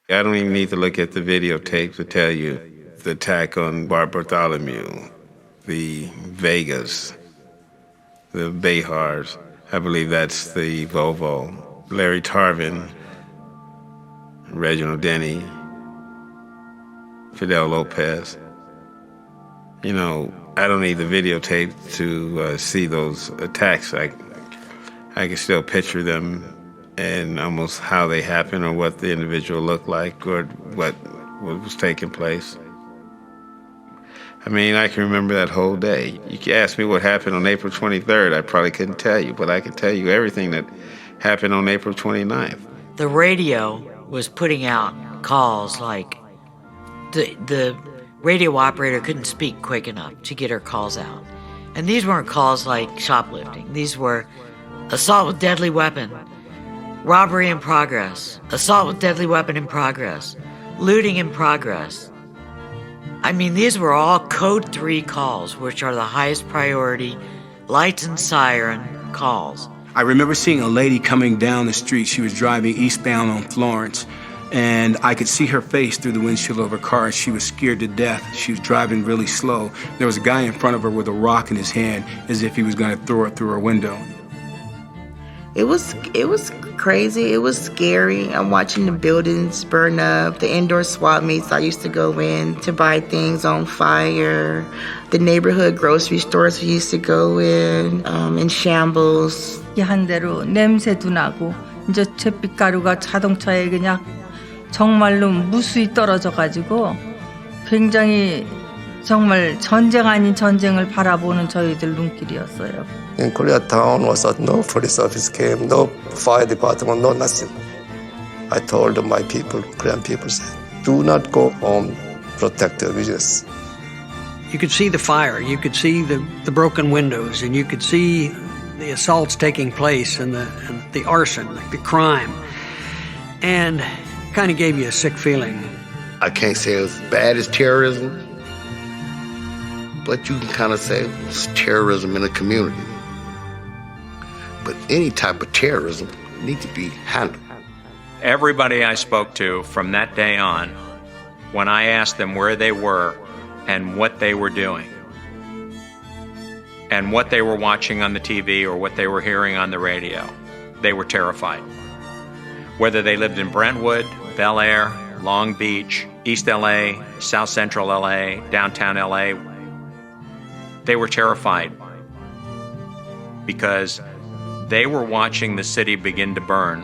I don't even need to look at the videotape to tell you the attack on Bar Bartholomew, the Vegas, the Behars. I believe that's the Volvo. Larry Tarvin, Reginald Denny, Fidel Lopez. You know, I don't need the videotape to see those attacks. I can still picture them and almost how they happened or what the individual looked like or what was taking place. I mean, I can remember that whole day. You can ask me what happened on April 23rd, I probably couldn't tell you, but I can tell you everything that happened on April 29th. The radio was putting out calls like the radio operator couldn't speak quick enough to get her calls out. And these weren't calls like shoplifting. These were assault with deadly weapon, robbery in progress, assault with deadly weapon in progress, looting in progress. I mean, these were all Code 3 calls, which are the highest priority lights and siren calls. I remember seeing a lady coming down the street. She was driving eastbound on Florence, and I could see her face through the windshield of her car. She was scared to death. She was driving really slow. There was a guy in front of her with a rock in his hand as if he was going to throw it through her window. It was crazy. It was scary. I'm watching the buildings burn up, the indoor swap meets I used to go in to buy things on fire, the neighborhood grocery stores we used to go in shambles. 한 대로 냄새도 나고 이제 잿빛가루가 자동차에 그냥 정말로 무수히 떨어져가지고 굉장히 정말 전쟁 아닌 전쟁을 바라보는 저희들 눈길이었어요. In Koreatown was no police office came, no fire department, no nothing. I told my people, Korean people, said, do not go home, protect your business. You could see the fire, you could see the broken windows, and you could see the assaults taking place and the arson, the crime, and kind of gave you a sick feeling. I can't say it's bad as terrorism, but you can kind of say it's terrorism in a community. But any type of terrorism needs to be handled. Everybody I spoke to from that day on, when I asked them where they were and what they were doing, and what they were watching on the TV or what they were hearing on the radio, they were terrified. Whether they lived in Brentwood, Bel Air, Long Beach, East LA, South Central LA, downtown LA, they were terrified because they were watching the city begin to burn